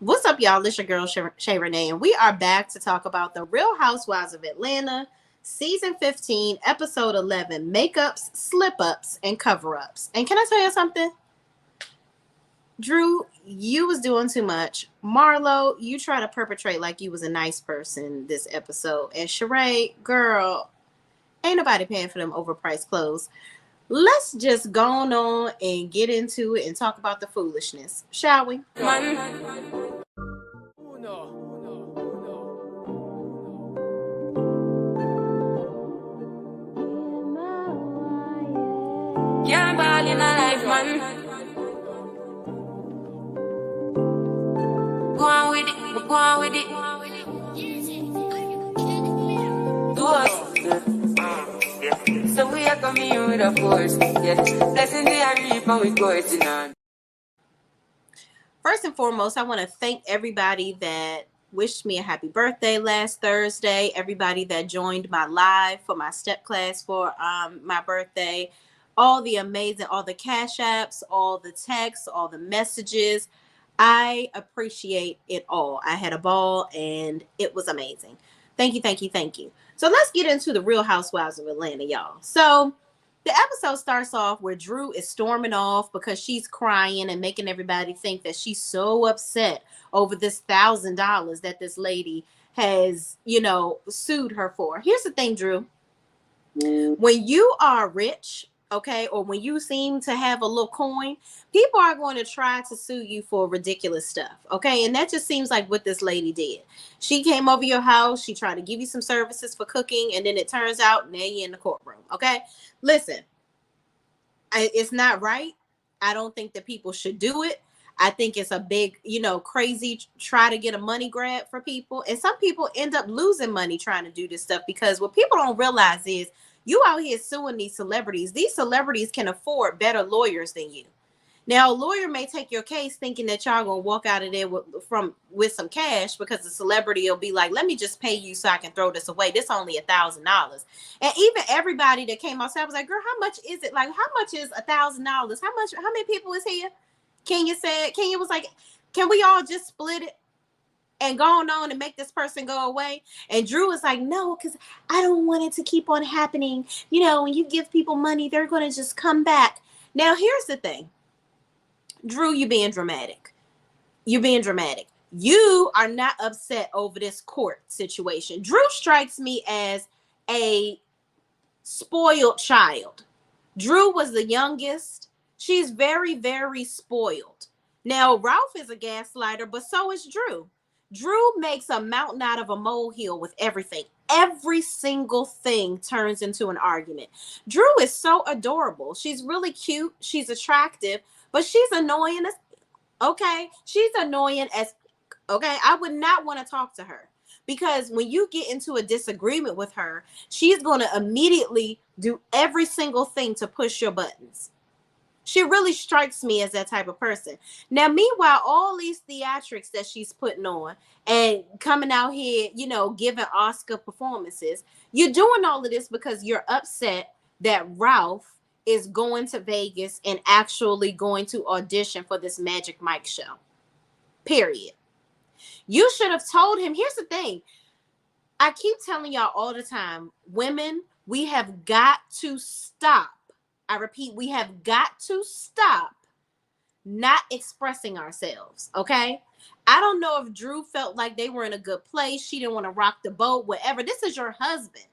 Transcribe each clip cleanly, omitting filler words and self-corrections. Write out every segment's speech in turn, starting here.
What's up, y'all? It's your girl, Shay Renee, and we are back to talk about the Real Housewives of Atlanta, Season 15, Episode 11, Makeups, Slip-Ups, and Cover-Ups. And can I tell you something? Drew, you was doing too much. Marlo, you try to perpetrate like you was a nice person this episode. And Sheree, girl, ain't nobody paying for them overpriced clothes. Let's just go on and get into it and talk about the foolishness, shall we? Can't ball in a life, man. Go on with it, go on with it. Do us. So we are coming in with a force. Yeah. Blessing the reap and we coursing on. First and foremost, I want to thank everybody that wished me a happy birthday last Thursday. Everybody that joined my live for my step class for my birthday. All the amazing, all the cash apps, all the texts, all the messages. I appreciate it all. I had a ball and it was amazing. Thank you, thank you, thank you. So let's get into the Real Housewives of Atlanta, y'all. So the episode starts off where Drew is storming off because she's crying and making everybody think that she's so upset over this $1,000 that this lady has, sued her for. Here's the thing, Drew. When you are rich, okay, or when you seem to have a little coin, people are going to try to sue you for ridiculous stuff, okay? And that just seems like what this lady did. She came over your house, she tried to give you some services for cooking, and then it turns out now you're in the courtroom, okay? Listen, it's not right. I don't think that people should do it. I think it's a big, crazy try to get a money grab for people. And some people end up losing money trying to do this stuff because what people don't realize is you out here suing these celebrities. These celebrities can afford better lawyers than you. Now, a lawyer may take your case thinking that y'all gonna walk out of there with some cash because the celebrity will be like, let me just pay you so I can throw this away. This only $1,000. And even everybody that came outside was like, girl, how much is it? Like, how much is $1,000? How many people is here? Kenya was like, can we all just split it and go on and make this person go away? And Drew was like, no, because I don't want it to keep on happening. When you give people money, they're going to just come back. Now, here's the thing. Drew, you're being dramatic. You are not upset over this court situation. Drew strikes me as a spoiled child. Drew was the youngest. She's very, very spoiled. Now, Ralph is a gaslighter, but so is Drew. Drew makes a mountain out of a molehill with everything. Every single thing turns into an argument. Drew is so adorable. She's really cute. She's attractive, but she's annoying as, okay? She's annoying as, okay? I would not want to talk to her because when you get into a disagreement with her, she's going to immediately do every single thing to push your buttons. She really strikes me as that type of person. Now, meanwhile, all these theatrics that she's putting on and coming out here, giving Oscar performances, you're doing all of this because you're upset that Ralph is going to Vegas and actually going to audition for this Magic Mike show. Period. You should have told him. Here's the thing. I keep telling y'all all the time, women, we have got to stop. I repeat, we have got to stop not expressing ourselves, okay? I don't know if Drew felt like they were in a good place. She didn't want to rock the boat, whatever. This is your husband.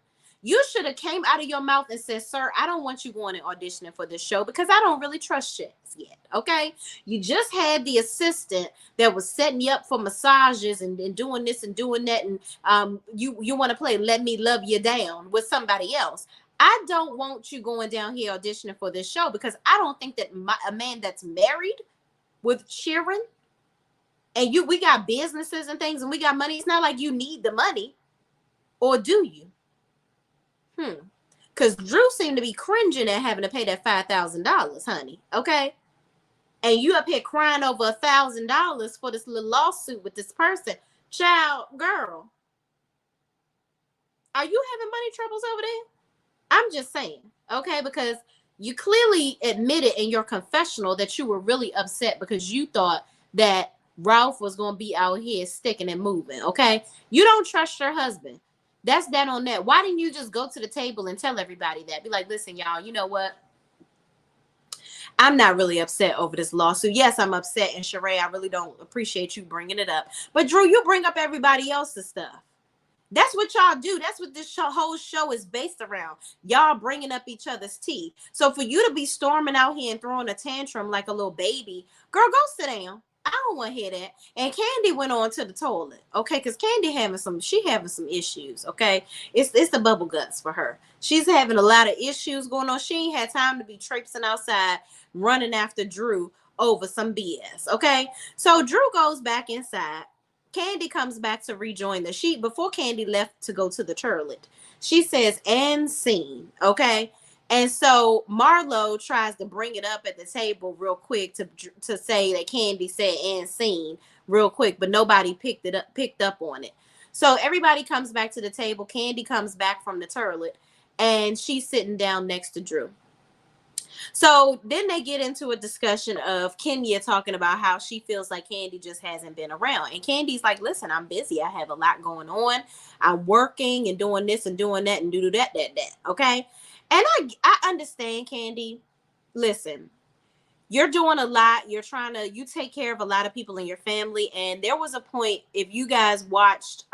You should have came out of your mouth and said, sir, I don't want you going and auditioning for this show because I don't really trust you yet, okay? You just had the assistant that was setting you up for massages and doing this and doing that, and you want to play Let Me Love You Down with somebody else. I don't want you going down here auditioning for this show because I don't think that a man that's married with children and we got businesses and things and we got money. It's not like you need the money, or do you? Because Drew seemed to be cringing at having to pay that $5,000, honey. Okay, and you up here crying over $1,000 for this little lawsuit with this person, child, girl. Are you having money troubles over there? I'm just saying, okay, because you clearly admitted in your confessional that you were really upset because you thought that Ralph was gonna be out here sticking and moving. Okay, you don't trust your husband. That's that on that. Why didn't you just go to the table and tell everybody that? Be like, listen, y'all, you know what? I'm not really upset over this lawsuit. Yes, I'm upset, and Sheree, I really don't appreciate you bringing it up. But Drew, you bring up everybody else's stuff. That's what y'all do. That's what this whole show is based around. Y'all bringing up each other's tea. So for you to be storming out here and throwing a tantrum like a little baby, girl, go sit down. I don't want to hear that. And Candy went on to the toilet, okay? Because Candy having some issues, okay? It's the bubble guts for her. She's having a lot of issues going on. She ain't had time to be traipsing outside, running after Drew over some BS, okay? So Drew goes back inside. Candy comes back to rejoin the sheet. Before Candy left to go to the toilet, she says, and scene, okay? And so Marlo tries to bring it up at the table real quick to say that Candy said and scene real quick, but nobody picked up on it. So everybody comes back to the table. Candy comes back from the toilet, and she's sitting down next to Drew. So then they get into a discussion of Kenya talking about how she feels like Candy just hasn't been around. And Candy's like, listen, I'm busy. I have a lot going on. I'm working and doing this and doing that and do that. Okay. And I understand, Candy. Listen, you're doing a lot. You take care of a lot of people in your family. And there was a point, if you guys watched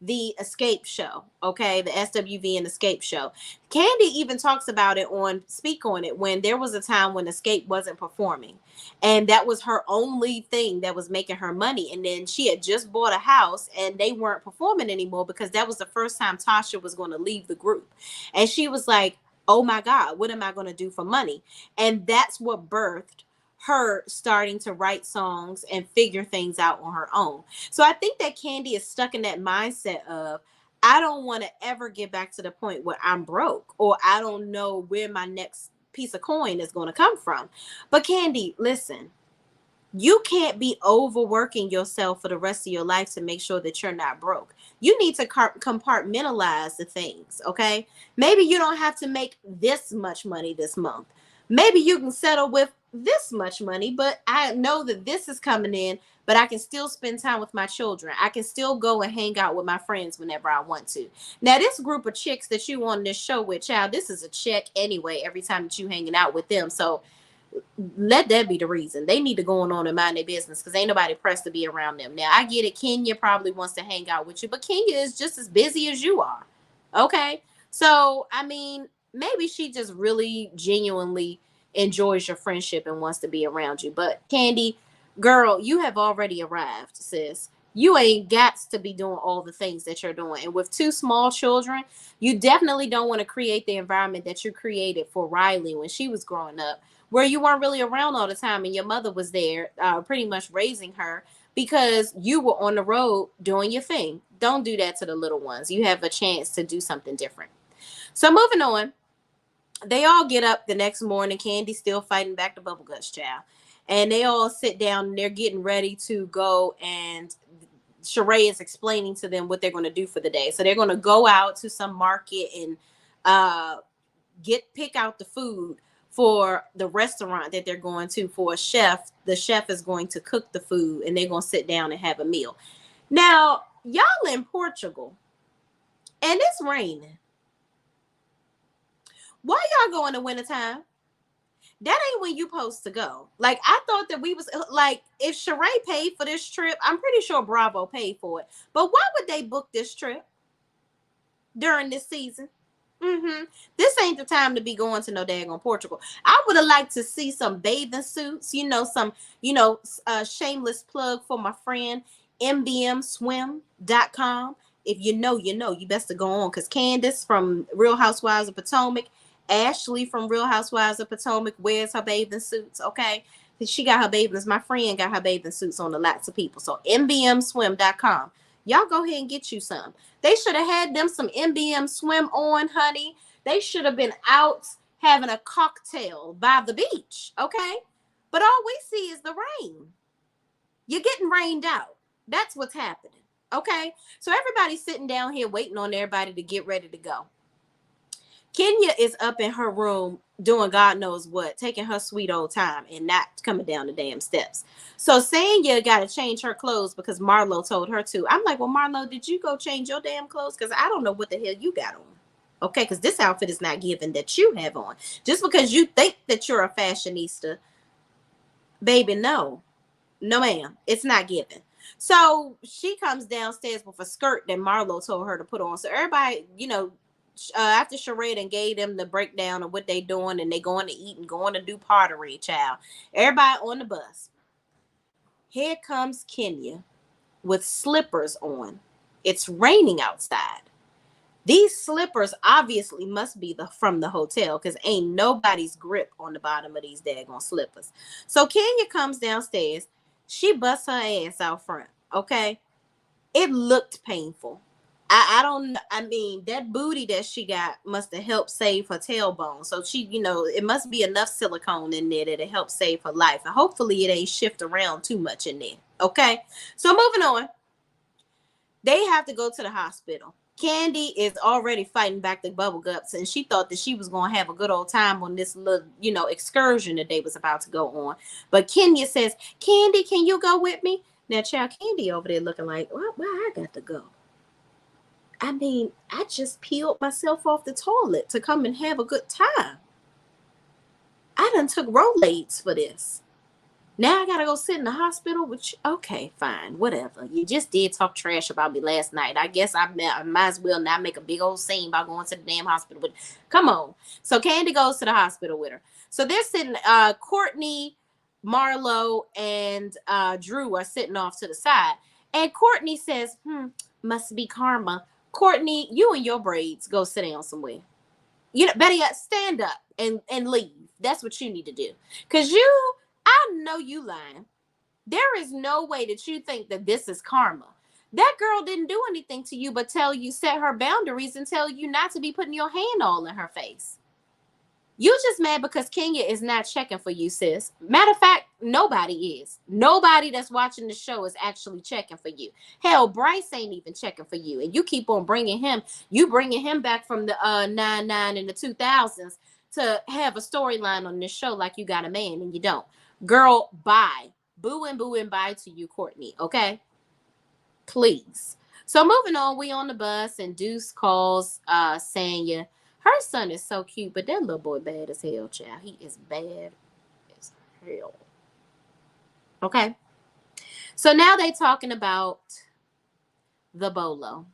the Escape show, okay, the SWV and Escape show. Candy even talks about it Speak on It, when there was a time when Escape wasn't performing, and that was her only thing that was making her money. And then she had just bought a house, and they weren't performing anymore because that was the first time Tasha was going to leave the group, and she was like, "Oh my God, what am I going to do for money?" And that's what birthed her starting to write songs and figure things out on her own. So I think that Candy is stuck in that mindset of, I don't want to ever get back to the point where I'm broke, or I don't know where my next piece of coin is going to come from. But Candy, listen, you can't be overworking yourself for the rest of your life to make sure that you're not broke. You need to compartmentalize the things, okay? Maybe you don't have to make this much money this month. Maybe you can settle with this much money, but I know that this is coming in, but I can still spend time with my children. I can still go and hang out with my friends whenever I want to. Now, this group of chicks that you on this show with, child, this is a check anyway every time that you hanging out with them. So let that be the reason. They need to go on and mind their business, because ain't nobody pressed to be around them. Now, I get it. Kenya probably wants to hang out with you, but Kenya is just as busy as you are. Okay. So, I mean, maybe she just really genuinely enjoys your friendship and wants to be around you. But Candy, girl, you have already arrived, sis. You ain't got to be doing all the things that you're doing. And with two small children, you definitely don't want to create the environment that you created for Riley when she was growing up, where you weren't really around all the time and your mother was there pretty much raising her because you were on the road doing your thing. Don't do that to the little ones. You have a chance to do something different. So moving on, they all get up the next morning. Candy's still fighting back the bubble guts, child. And they all sit down and they're getting ready to go, and Sheree is explaining to them what they're going to do for the day. So they're going to go out to some market and pick out the food for the restaurant that they're going to for a chef. The chef is going to cook the food and they're going to sit down and have a meal. Now, y'all in Portugal and it's raining. Why y'all go in the wintertime? That ain't when you supposed to go. Like, I thought that we was like, if Sheree paid for this trip, I'm pretty sure Bravo paid for it. But why would they book this trip during this season? This ain't the time to be going to no daggone Portugal. I would have liked to see some bathing suits, shameless plug for my friend mbmswim.com. If you know, you best to go on, because Candace from Real Housewives of Potomac, Ashley from Real Housewives of Potomac wears her bathing suits, okay? She got her bathing, my friend got her bathing suits on to lots of people. So mbmswim.com. Y'all go ahead and get you some. They should have had them some MBM swim on, honey. They should have been out having a cocktail by the beach, okay? But all we see is the rain. You're getting rained out. That's what's happening, okay? So everybody's sitting down here waiting on everybody to get ready to go. Kenya is up in her room doing God knows what, taking her sweet old time and not coming down the damn steps. So Sanya got to change her clothes because Marlo told her to. I'm like, well, Marlo, did you go change your damn clothes? Because I don't know what the hell you got on. Okay, because this outfit is not given that you have on. Just because you think that you're a fashionista, baby, no. No, ma'am, it's not given. So she comes downstairs with a skirt that Marlo told her to put on. So everybody, after Sheree and gave them the breakdown of what they doing and they going to eat and going to do pottery, child. Everybody on the bus. Here comes Kenya with slippers on. It's raining outside. These slippers obviously must be from the hotel because ain't nobody's grip on the bottom of these daggone slippers. So Kenya comes downstairs. She busts her ass out front. Okay. It looked painful. I mean, that booty that she got must have helped save her tailbone. So she, it must be enough silicone in there that it helped save her life. And hopefully it ain't shift around too much in there. Okay. So moving on. They have to go to the hospital. Candy is already fighting back the bubble guts, and she thought that she was going to have a good old time on this little, excursion that they was about to go on. But Kenya says, Candy, can you go with me? Now, child, Candy over there looking like, why I got to go? I mean, I just peeled myself off the toilet to come and have a good time. I done took Rolaids for this. Now I gotta go sit in the hospital, which, okay, fine, whatever. You just did talk trash about me last night. I guess I might as well not make a big old scene by going to the damn hospital. But come on. So Candy goes to the hospital with her. So they're sitting, Courtney, Marlo, and Drew are sitting off to the side. And Courtney says, must be karma. Courtney, you and your braids go sit down somewhere. Better yet, stand up and leave. That's what you need to do. Because I know you lying. There is no way that you think that this is karma. That girl didn't do anything to you but tell you, set her boundaries and tell you not to be putting your hand all in her face. You just mad because Kenya is not checking for you, sis. Matter of fact, nobody is. Nobody that's watching the show is actually checking for you. Hell, Bryce ain't even checking for you. And you keep on bringing him back from the 99 and the 2000s to have a storyline on this show like you got a man and you don't. Girl, bye. Boo and bye to you, Courtney, okay? Please. So moving on, we on the bus and Deuce calls Sanya. Her son is so cute, but that little boy bad as hell, child. He is bad as hell. Okay. So now they talking about the bolo.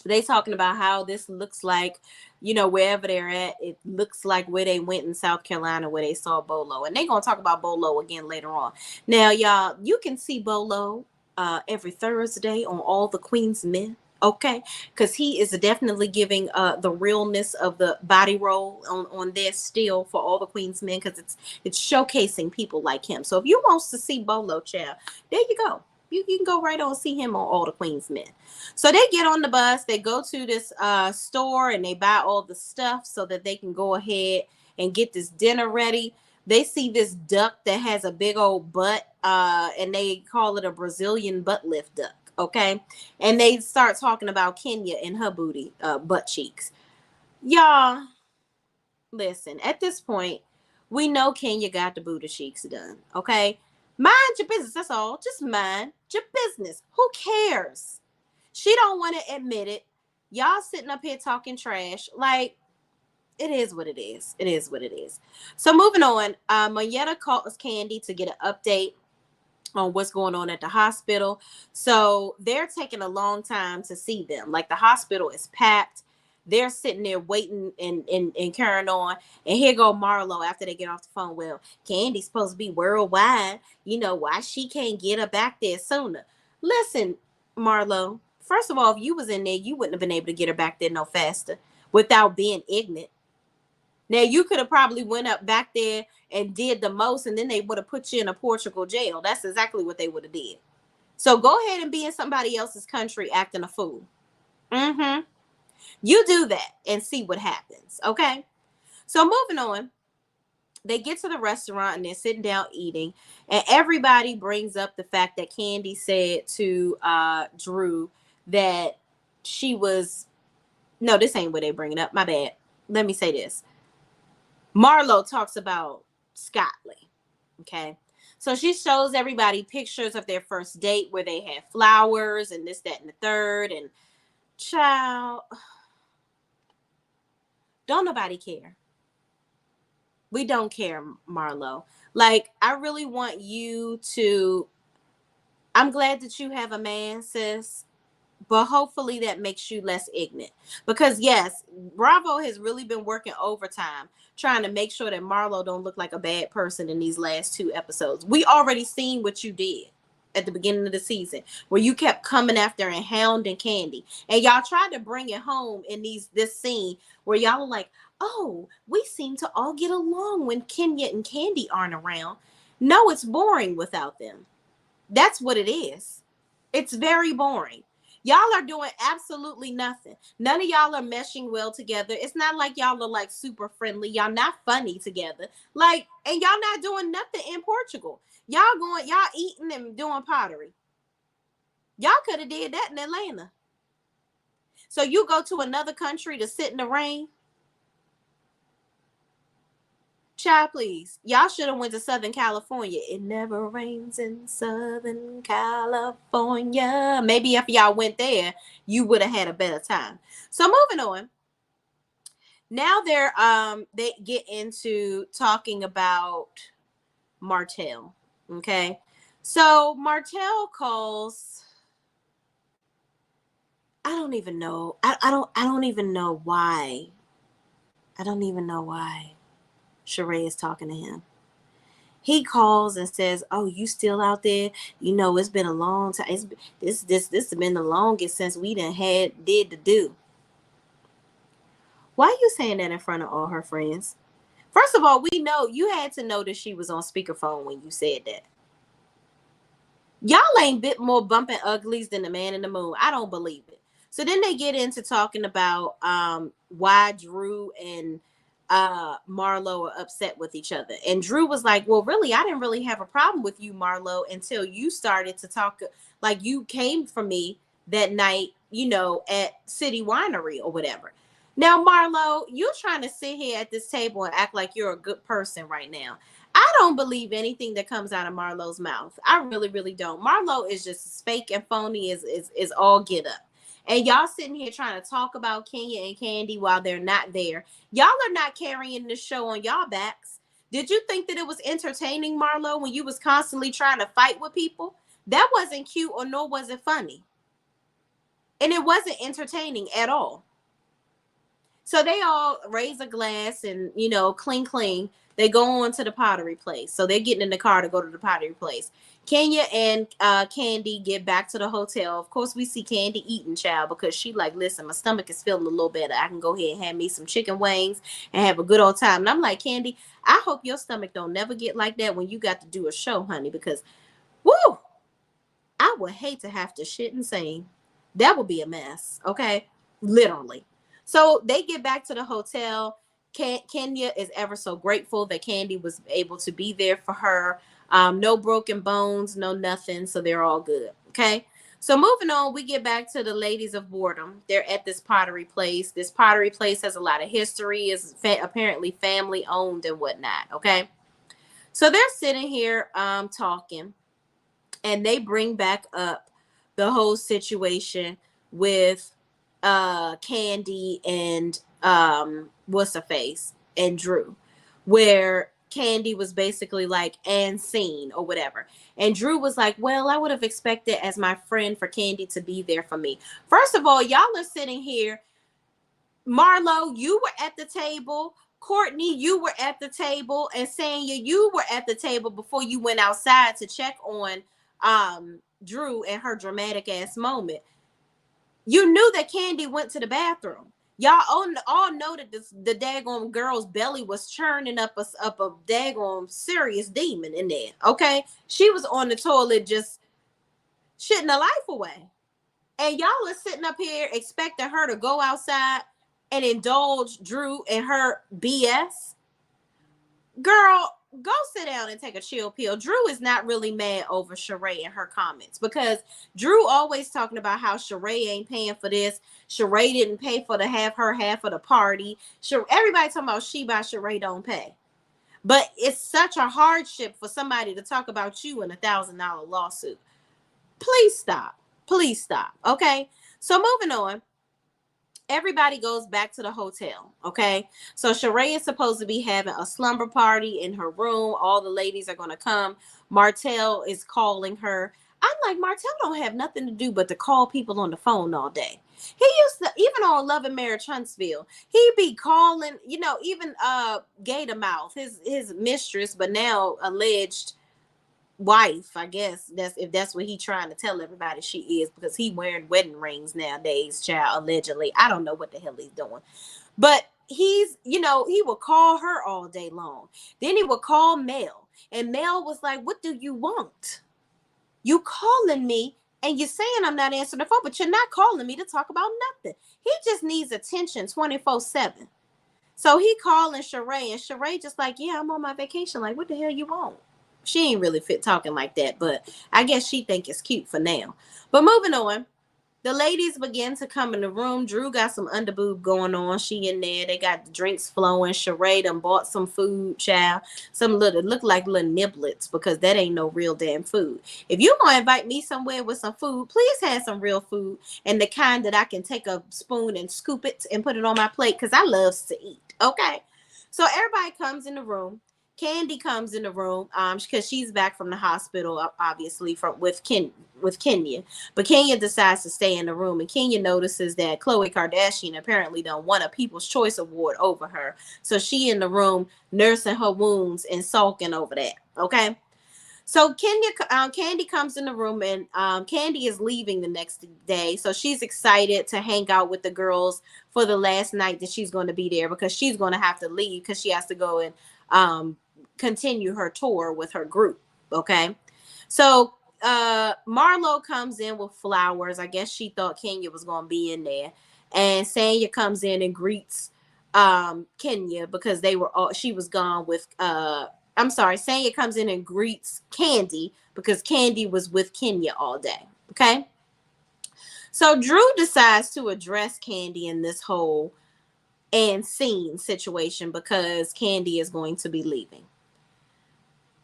They talking about how this looks like, wherever they're at, it looks like where they went in South Carolina where they saw Bolo. And they're going to talk about Bolo again later on. Now, y'all, you can see Bolo every Thursday on All the Queen's Men. Okay, because he is definitely giving the realness of the body roll on this still for All the Queen's Men, because it's showcasing people like him. So if you wants to see Bolo, child, there you go. You can go right on see him on All the Queen's Men. So they get on the bus, they go to this store and they buy all the stuff so that they can go ahead and get this dinner ready. They see this duck that has a big old butt and they call it a Brazilian butt lift duck. Okay. And they start talking about Kenya and her booty, butt cheeks. Y'all, listen, at this point, we know Kenya got the booty cheeks done. Okay. Mind your business. That's all. Just mind your business. Who cares? She don't want to admit it. Y'all sitting up here talking trash. Like, it is what it is. It is what it is. So moving on, Mayetta calls Candy to get an update on what's going on at the hospital. So they're taking a long time to see them. Like, the hospital is packed. They're sitting there waiting and carrying on. And here go Marlo after they get off the phone. Well, Candy's supposed to be worldwide. Why she can't get her back there sooner? Listen, Marlo, first of all, if you was in there, you wouldn't have been able to get her back there no faster without being ignorant. Now, you could have probably went up back there and did the most, and then they would have put you in a Portugal jail. That's exactly what they would have did. So go ahead and be in somebody else's country acting a fool. You do that and see what happens, okay? So moving on, they get to the restaurant and they're sitting down eating, and everybody brings up the fact that Candy said to Drew that she was, no, this ain't what they bring it up. My bad. Let me say this. Marlo talks about Scotland. Okay. So she shows everybody pictures of their first date where they had flowers and this, that, and the third. And child, don't nobody care. We don't care, Marlo. Like, I really want you to. I'm glad that you have a man, sis, but hopefully that makes you less ignorant. Because yes, Bravo has really been working overtime trying to make sure that Marlo don't look like a bad person in these last 2 episodes. We already seen what you did at the beginning of the season, where you kept coming after and hounding Candy, and y'all tried to bring it home in this scene where y'all are like, oh, we seem to all get along when Kenya and Candy aren't around. No, it's boring without them. That's what it is. It's very boring. Y'all are doing absolutely nothing. None of y'all are meshing well together. It's not like y'all are like super friendly. Y'all not funny together. Like, and y'all not doing nothing in Portugal. Y'all eating and doing pottery. Y'all could have did that in Atlanta. So you go to another country to sit in the rain. Child, please. Y'all should have went to Southern California. It never rains in Southern California. Maybe if y'all went there, you would have had a better time. So moving on. Now they get into talking about Martell. Okay. So Martell calls. I don't even know. I don't even know why. I don't even know why Sheree is talking to him. He calls and says, "Oh, you still out there? You know, it's been a long time. This has been the longest since we did the do." Why are you saying that in front of all her friends? First of all, we know you had to know that she was on speakerphone when you said that. Y'all ain't bit more bumping uglies than the man in the moon. I don't believe it. So then they get into talking about why Drew and Marlo are upset with each other. And Drew was like, well, really, I didn't really have a problem with you, Marlo, until you started to talk like you came for me that night, at City Winery or whatever. Now, Marlo, you're trying to sit here at this table and act like you're a good person right now. I don't believe anything that comes out of Marlo's mouth. I really, really don't. Marlo is just as fake and phony is all get up. And y'all sitting here trying to talk about Kenya and Candy while they're not there. Y'all are not carrying this show on y'all backs. Did you think that it was entertaining, Marlo, when you was constantly trying to fight with people? That wasn't cute or nor was it funny. And it wasn't entertaining at all. So they all raise a glass and, cling, cling. They go on to the pottery place. So they're getting in the car to go to the pottery place. Kenya and Candy get back to the hotel. Of course, we see Candy eating, child, because she like, listen, my stomach is feeling a little better. I can go ahead and have me some chicken wings and have a good old time. And I'm like, Candy, I hope your stomach don't never get like that when you got to do a show, honey, because, woo, I would hate to have to shit and sing. That would be a mess, okay? Literally. So they get back to the hotel. Kenya is ever so grateful that Candy was able to be there for her. No broken bones, no nothing. So they're all good. Okay. So moving on, we get back to the ladies of boredom. They're at this pottery place. This pottery place has a lot of history. Is apparently family owned and whatnot. Okay. So they're sitting here talking, and they bring back up the whole situation with Candy and what's her face and Drew, where Candy was basically like and seen or whatever, and Drew was like, well, I would have expected as my friend for Candy to be there for me. First of all, y'all are sitting here. Marlo, you were at the table. Courtney, you were at the table. And Sanya, you were at the table before you went outside to check on Drew and her dramatic ass moment. You knew that Candy went to the bathroom. Y'all all know that the daggone girl's belly was churning up a daggone serious demon in there. Okay, she was on the toilet just shitting her life away, and y'all are sitting up here expecting her to go outside and indulge Drew and her BS. Girl, go sit down and take a chill pill. Drew is not really mad over Sheree and her comments, because Drew always talking about how Sheree ain't paying for this. Sheree didn't pay for her half of the party. Everybody talking about she by Sheree don't pay. But it's such a hardship for somebody to talk about you in $1,000 lawsuit. Please stop. Please stop. Okay. So moving on. Everybody goes back to the hotel. Okay. So Sheree is supposed to be having a slumber party in her room. All the ladies are going to come. Martell is calling her. I'm like, Martell don't have nothing to do but to call people on the phone all day. He used to, even on Love and Marriage Huntsville, he'd be calling, even Gator Mouth, his mistress, but now alleged wife, I guess that's what he trying to tell everybody she is, because he wearing wedding rings nowadays, child, allegedly. I don't know what the hell he's doing. But he's, he would call her all day long. Then he would call Mel. And Mel was like, what do you want? You calling me and you're saying I'm not answering the phone, but you're not calling me to talk about nothing. He just needs attention 24/7. So he calling Sheree, and Sheree just like, yeah, I'm on my vacation. Like, what the hell you want? She ain't really fit talking like that, but I guess she think it's cute for now. But moving on, the ladies begin to come in the room. Drew got some underboob going on. She in there. They got the drinks flowing. Sheree done bought some food, child. Some little, look like little niblets, because that ain't no real damn food. If you gonna invite me somewhere with some food, please have some real food, and the kind that I can take a spoon and scoop it and put it on my plate, because I loves to eat. Okay. So everybody comes in the room. Candy comes in the room because she's back from the hospital, obviously with Kenya. But Kenya decides to stay in the room, and Kenya notices that Khloe Kardashian apparently done won a People's Choice Award over her. So she in the room nursing her wounds and sulking over that. Okay. So Candy comes in the room, and Candy is leaving the next day. So she's excited to hang out with the girls for the last night that she's going to be there, because she's going to have to leave because she has to go and continue her tour with her group. Okay. So Marlo comes in with flowers. I guess she thought Kenya was going to be in there. And Sanya comes in and greets Kenya, because she was gone with Sanya comes in and greets Candy because Candy was with Kenya all day. Okay. So Drew decides to address Candy in this whole and scene situation, because Candy is going to be leaving.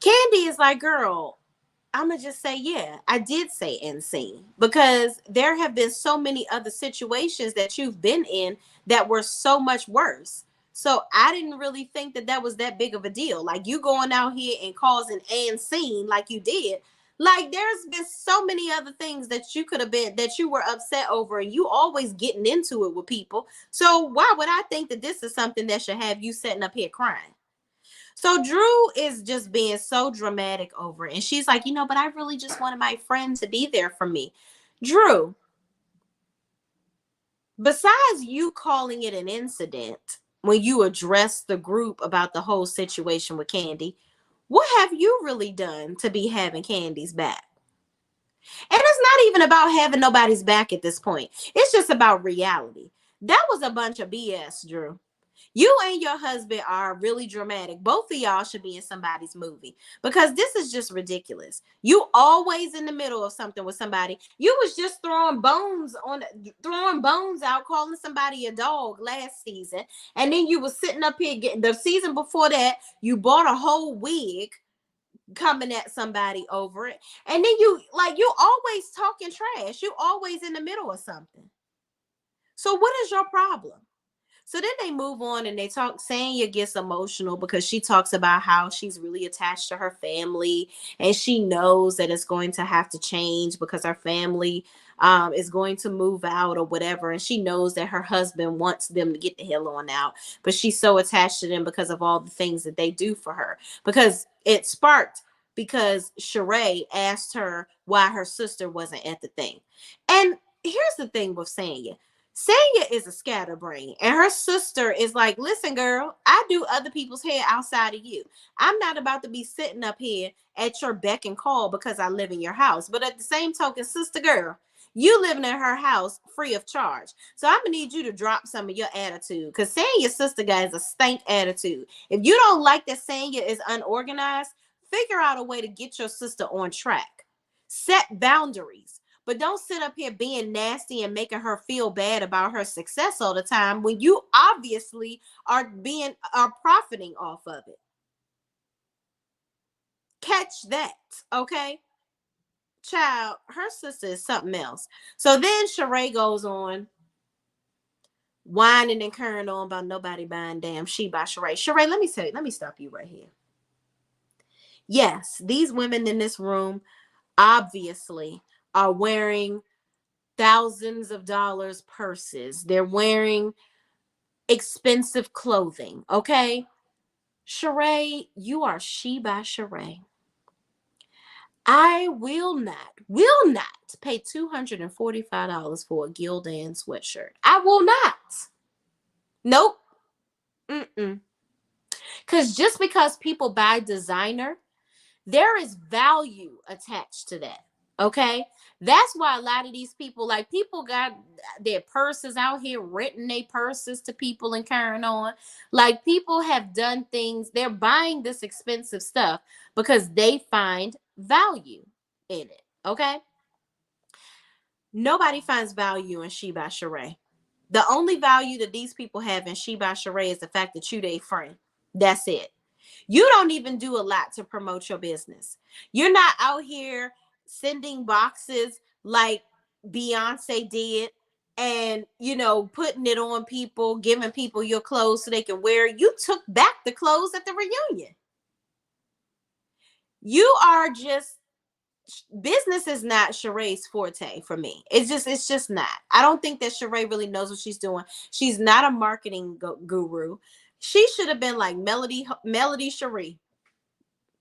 Candy is like, girl, I'm going to just say, yeah, I did say and scene, because there have been so many other situations that you've been in that were so much worse. So I didn't really think that was that big of a deal. Like, you going out here and causing and scene like you did. Like, there's been so many other things that you were upset over, and you always getting into it with people. So why would I think that this is something that should have you sitting up here crying? So Drew is just being so dramatic over it. And she's like, but I really just wanted my friend to be there for me. Drew, besides you calling it an incident when you address the group about the whole situation with Candy, what have you really done to be having Candy's back? And it's not even about having nobody's back at this point. It's just about reality. That was a bunch of BS, Drew. You and your husband are really dramatic. Both of y'all should be in somebody's movie, because this is just ridiculous. You always in the middle of something with somebody. You was just throwing bones out, calling somebody a dog last season. And then you was sitting up here getting the season before that. You bought a whole wig coming at somebody over it. And then you always talking trash. You always in the middle of something. So what is your problem? So then they move on and they talk. Sanya gets emotional because she talks about how she's really attached to her family, and she knows that it's going to have to change because her family is going to move out or whatever. And she knows that her husband wants them to get the hell on out, but she's so attached to them because of all the things that they do for her. Because it sparked because Sheree asked her why her sister wasn't at the thing. And here's the thing with Sanya. Sanya is a scatterbrain, and her sister is like, listen, girl, I do other people's hair outside of you. I'm not about to be sitting up here at your beck and call because I live in your house. But at the same token, sister girl, You living in her house free of charge. So I'm gonna need you to drop some of your attitude, because saying your sister guy is a stank attitude. If you don't like that Sanya is unorganized, figure out a way to get your sister on track. Set boundaries. But don't sit up here being nasty and making her feel bad about her success all the time when you obviously are profiting off of it. Catch that, okay? Child, her sister is something else. So then Sheree goes on whining and carrying on about nobody buying damn She by Sheree. Sheree, let me tell you, let me stop you right here. Yes, these women in this room obviously are wearing thousands of dollars purses. They're wearing expensive clothing, okay? Sheree, you are She by Sheree. I will not pay $245 for a Gildan sweatshirt. I will not. Nope. Mm-mm. Because just because people buy designer, there is value attached to that. Okay. That's why a lot of these people, like people got their purses out here, renting their purses to people and carrying on. Like people have done things, they're buying this expensive stuff because they find value in it. Okay. Nobody finds value in She by Sheree. The only value that these people have in She by Sheree is the fact that you their friend. That's it. You don't even do a lot to promote your business. You're not out here sending boxes like Beyonce did and, putting it on people, giving people your clothes so they can wear it. You took back the clothes at the reunion. You are just business is not Sheree's forte for me. It's just not. I don't think that Sheree really knows what she's doing. She's not a marketing guru. She should have been like Melody Sheree,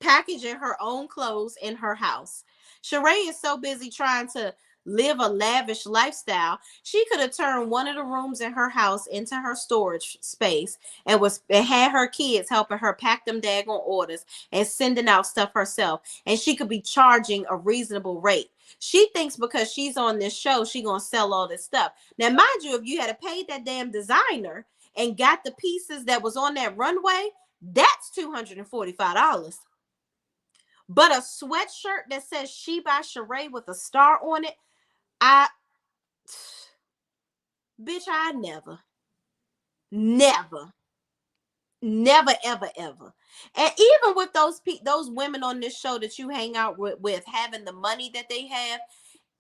packaging her own clothes in her house. Sheree is so busy trying to live a lavish lifestyle. She could have turned one of the rooms in her house into her storage space and had her kids helping her pack them daggone orders and sending out stuff herself. And she could be charging a reasonable rate. She thinks because she's on this show, she gonna sell all this stuff. Now, mind you, if you had paid that damn designer and got the pieces that was on that runway, that's $245. But a sweatshirt that says She by Sheree with a star on it, I never, never, ever, ever. And even with those women on this show that you hang out with having the money that they have,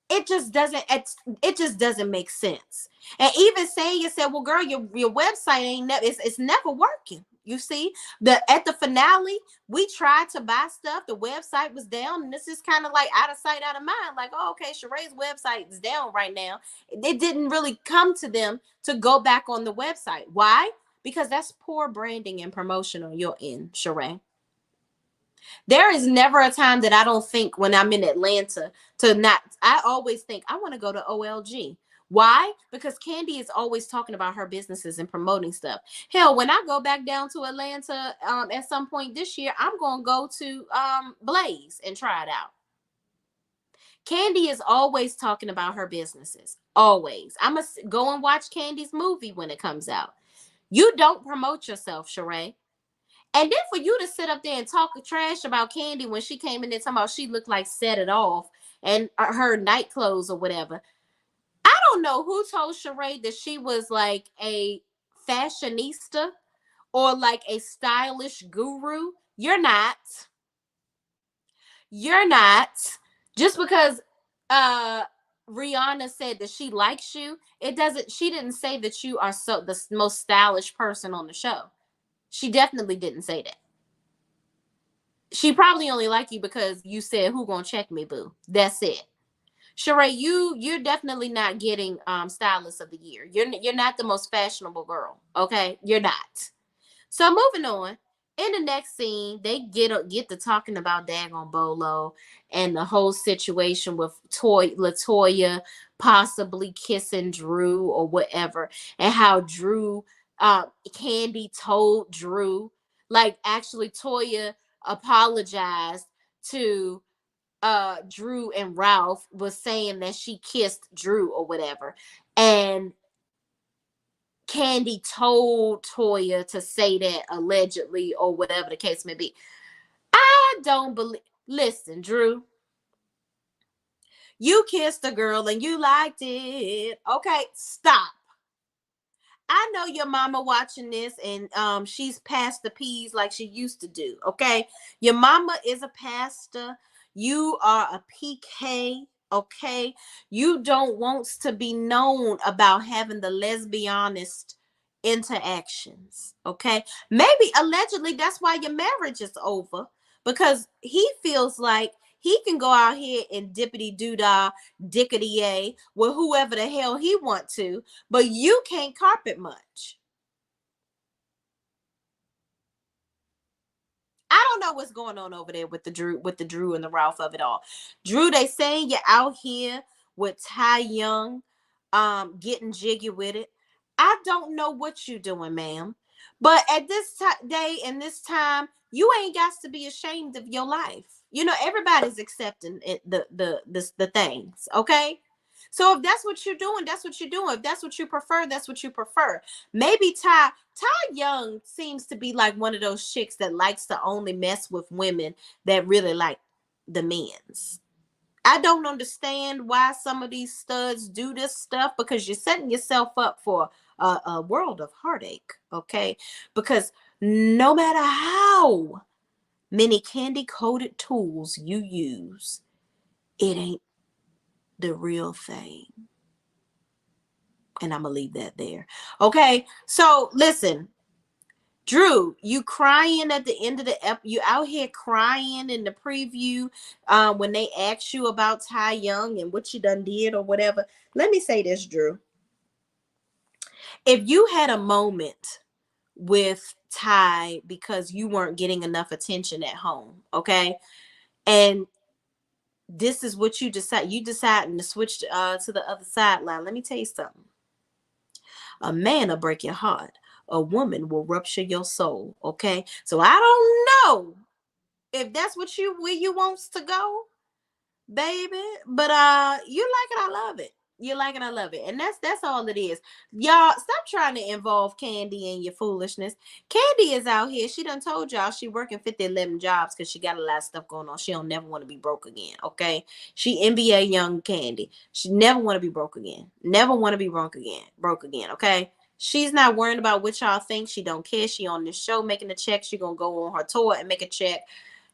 it just doesn't make sense. And even saying, you said, well, girl, your website ain't it's never working. You see, at the finale, we tried to buy stuff. The website was down, and this is kind of like out of sight, out of mind. Like, oh, okay, Sheree's website is down right now. It didn't really come to them to go back on the website. Why? Because that's poor branding and promotion on your end, Sheree. There is never a time that I don't think when I'm in Atlanta I always think I want to go to OLG. Why? Because Candy is always talking about her businesses and promoting stuff. Hell, when I go back down to Atlanta at some point this year, I'm going to go to Blaze and try it out. Candy is always talking about her businesses. Always. I'm going to go and watch Candy's movie when it comes out. You don't promote yourself, Sheree. And then for you to sit up there and talk trash about Candy when she came in there talking about she looked like Set It Off and her night clothes or whatever. I don't know who told Sheree that she was like a fashionista or like a stylish guru. You're not. You're not. Just because Rihanna said that she likes you, she didn't say that you are the most stylish person on the show. She definitely didn't say that. She probably only like you because you said, who gonna check me, boo? That's it. Sheree, you're definitely not getting stylist of the year. You're not the most fashionable girl. Okay, you're not. So moving on. In the next scene, they get to talking about daggone Bolo and the whole situation with Latoya possibly kissing Drew or whatever, and how Candy told Drew, like actually Toya apologized to Drew and Ralph was saying that she kissed Drew or whatever. And Candy told Toya to say that allegedly or whatever the case may be. I don't believe. Listen, Drew, you kissed a girl and you liked it. Okay, stop. I know your mama watching this and she's past the peas like she used to do. Okay. Your mama is a pastor. You are a PK. Okay. You don't want to be known about having the lesbianist interactions. Okay. Maybe allegedly that's why your marriage is over. Because he feels like he can go out here and dippity doo dah, dickety yay with whoever the hell he want to, but you can't carpet much. I don't know what's going on over there with the Drew and the Ralph of it all. Drew, they saying you're out here with Ty Young, getting jiggy with it. I don't know what you doing, ma'am. But at this day and this time, you ain't got to be ashamed of your life. You know, everybody's accepting it, the things, okay? So if that's what you're doing, that's what you're doing. If that's what you prefer, that's what you prefer. Maybe Ty Young seems to be like one of those chicks that likes to only mess with women that really like the men's. I don't understand why some of these studs do this stuff because you're setting yourself up for a world of heartache, okay? Because no matter how many candy-coated tools you use, it ain't the real thing. And I'm going to leave that there. Okay, so listen. Drew, you crying at the end of the you out here crying in the preview when they asked you about Ty Young and what you done did or whatever. Let me say this, Drew. If you had a moment with Ty because you weren't getting enough attention at home, okay, and this is what you deciding to switch to the other sideline. Let me tell you something. A man will break your heart. A woman will rupture your soul. Okay. So I don't know if that's what where you wants to go, baby. But you like it, I love it. You like it, I love it. And that's all it is. Y'all stop trying to involve Candy in your foolishness. Candy is out here. She done told y'all she working 50-11 jobs because she got a lot of stuff going on. She don't never want to be broke again. Okay. She NBA young Candy. She never want to be broke again. Never want to be broke again. Broke again. Okay. She's not worrying about what y'all think. She don't care. She on this show making a check. She gonna go on her tour and make a check.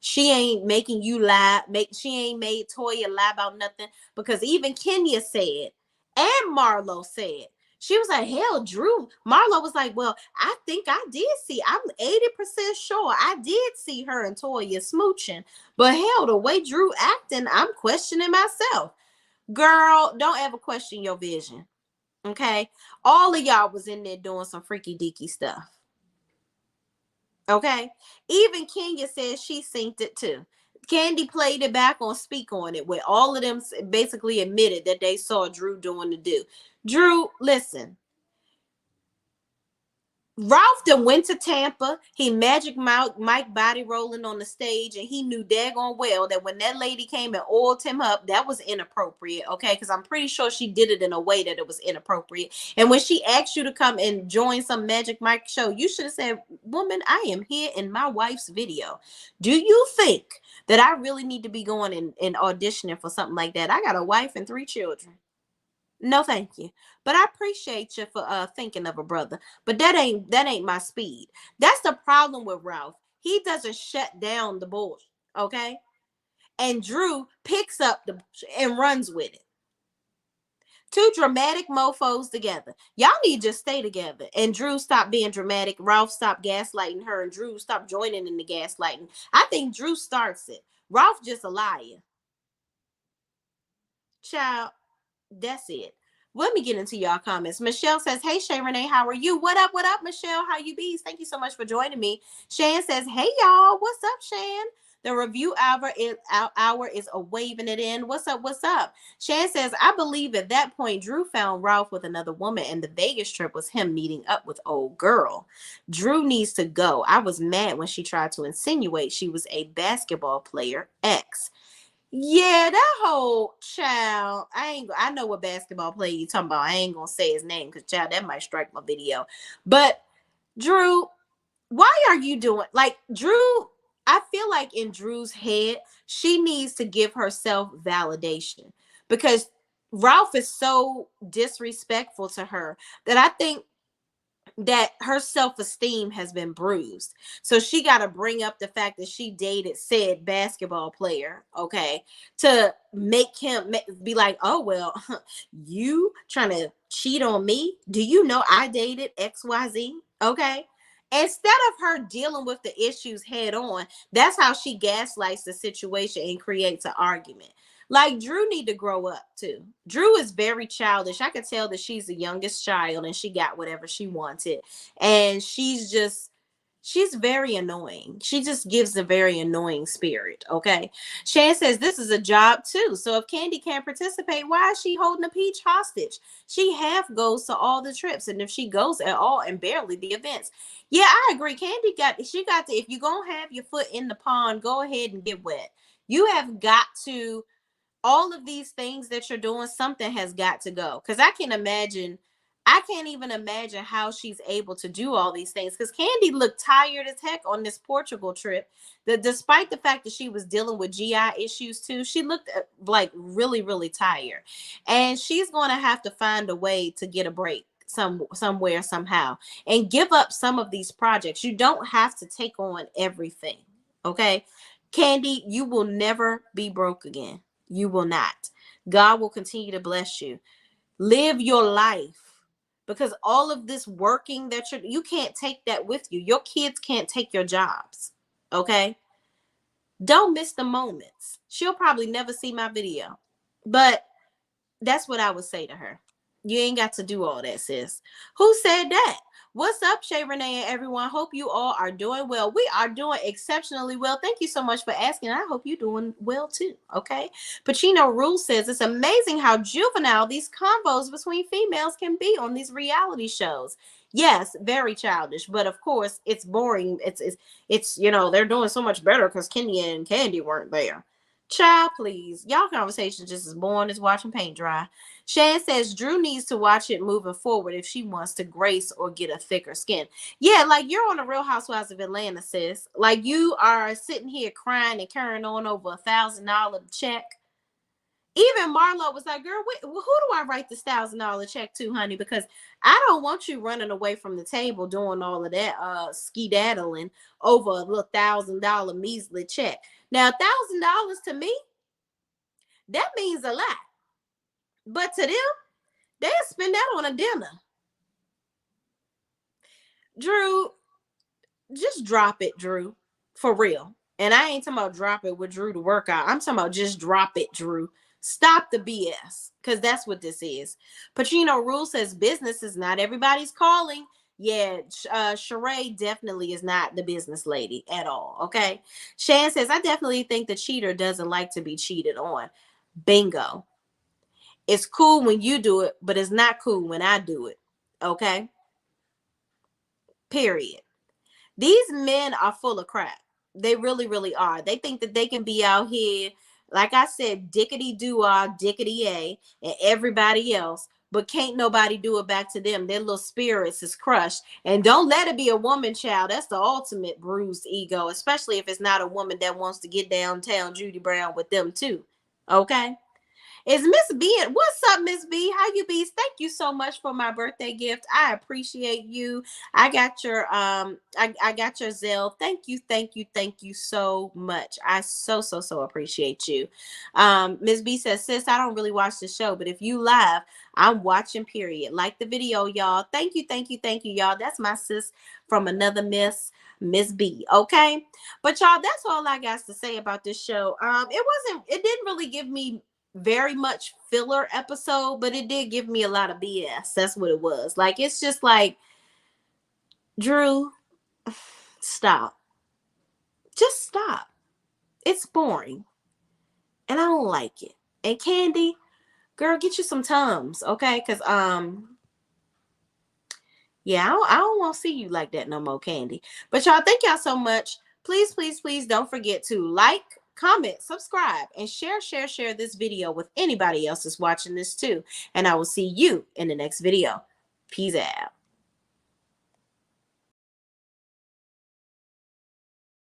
She ain't making you lie. She ain't made Toya lie about nothing because even Kenya said and Marlo said, she was like, hell, Drew. Marlo was like, well, I think I did see. I'm 80% sure I did see her and Toya smooching. But hell, the way Drew acting, I'm questioning myself. Girl, don't ever question your vision. Okay? All of y'all was in there doing some freaky deaky stuff. Okay? Even Kenya says she synced it too. Candy played it back on Speak On It, where all of them basically admitted that they saw Drew doing the do. Drew, listen. Ralph then went to Tampa. He Magic Mike body rolling on the stage, and he knew daggone well that when that lady came and oiled him up, that was inappropriate, okay? Because I'm pretty sure she did it in a way that it was inappropriate. And when she asked you to come and join some Magic Mike show, you should have said, woman, I am here in my wife's video. Do you think that I really need to be going and auditioning for something like that? I got a wife and 3 children. No, thank you. But I appreciate you for thinking of a brother. But that ain't my speed. That's the problem with Ralph. He doesn't shut down the bullshit, okay? And Drew picks up and runs with it. 2 dramatic mofos together. Y'all need to just stay together. And Drew stop being dramatic. Ralph stop gaslighting her, and Drew stop joining in the gaslighting. I think Drew starts it. Ralph just a liar. Child. That's it. Let me get into y'all comments. Michelle says, hey, Shay Renee, how are you? What up, Michelle? How you be? Thank you so much for joining me. Shan says, hey, y'all. What's up, Shan? The review hour is a waving it in. What's up? Shan says, I believe at that point, Drew found Ralph with another woman, and the Vegas trip was him meeting up with old girl. Drew needs to go. I was mad when she tried to insinuate she was a basketball player ex. Yeah, that whole child. I know what basketball player you talking about. I ain't gonna say his name because child, that might strike my video. But Drew, why are you doing like Drew? I feel like in Drew's head, she needs to give herself validation because Ralph is so disrespectful to her that I think that her self-esteem has been bruised. So she got to bring up the fact that she dated said basketball player, okay, to make him be like, "Oh, well, you trying to cheat on me? Do you know I dated XYZ?" Okay? Instead of her dealing with the issues head on, that's how she gaslights the situation and creates an argument. Like Drew need to grow up too. Drew is very childish. I could tell that she's the youngest child and she got whatever she wanted. And she's very annoying. She just gives a very annoying spirit. Okay. Shan says this is a job too. So if Candy can't participate, why is she holding a peach hostage? She half goes to all the trips, and if she goes at all and barely the events. Yeah, I agree. Candy got to, if you're gonna have your foot in the pond, go ahead and get wet. You have got to, all of these things that you're doing, something has got to go. Because I can't even imagine how she's able to do all these things. Because Candy looked tired as heck on this Portugal trip. That despite the fact that she was dealing with GI issues too, she looked like really, really tired. And she's going to have to find a way to get a break somewhere somehow and give up some of these projects. You don't have to take on everything. Okay. Candy, you will never be broke again. You will not. God will continue to bless you. Live your life because all of this working that you can't take that with you. Your kids can't take your jobs. Okay? Don't miss the moments. She'll probably never see my video. But that's what I would say to her. You ain't got to do all that, sis. Who said that? What's up, Shay Renee and everyone? Hope you all are doing well. We are doing exceptionally well. Thank you so much for asking. I hope you're doing well too. Okay. Pacino Rule says it's amazing how juvenile these convos between females can be on these reality shows. Yes, very childish, but of course it's boring. It's they're doing so much better because Kenya and Candy weren't there. Child, please. Y'all conversation just as boring as watching paint dry. Shan says Drew needs to watch it moving forward if she wants to grace or get a thicker skin. Yeah, like you're on the Real Housewives of Atlanta, sis. Like you are sitting here crying and carrying on over $1,000 check. Even Marlo was like, "Girl, who do I write this $1,000 check to, honey? Because I don't want you running away from the table doing all of that skedaddling over a little $1,000 measly check. Now, $1,000 to me, that means a lot. But to them, they'll spend that on a dinner. Drew, just drop it, Drew. For real. And I ain't talking about drop it with Drew to work out. I'm talking about just drop it, Drew. Stop the BS. Because that's what this is. Pacino Rule says business is not everybody's calling. Yeah, Sheree definitely is not the business lady at all. Okay. Shan says, I definitely think the cheater doesn't like to be cheated on. Bingo. It's cool when you do it, but it's not cool when I do it. Okay. Period. These men are full of crap. They really, really are. They think that they can be out here, like I said, dickety do dickety a, and everybody else, but can't nobody do it back to them. Their little spirits is crushed. And don't let it be a woman, child. That's the ultimate bruised ego, especially if it's not a woman that wants to get downtown Judy Brown with them too. Okay. Is Miss B? What's up, Miss B? How you be? Thank you so much for my birthday gift. I appreciate you. I got your I got your Zelle. Thank you so much. I so appreciate you. Miss B says, sis, I don't really watch the show, but if you live, I'm watching, period. Like the video, y'all. Thank you, y'all. That's my sis from another Miss B. Okay. But y'all, that's all I got to say about this show. It didn't really give me very much filler episode, but it did give me a lot of BS. That's what it was. Like, it's just like, Drew, stop. Just stop. It's boring. And I don't like it. And Candy, girl, get you some Tums, okay? Because, yeah, I don't want to see you like that no more, Candy. But y'all, thank y'all so much. Please don't forget to like, comment, subscribe, and share this video with anybody else that's watching this too. And I will see you in the next video. Peace out.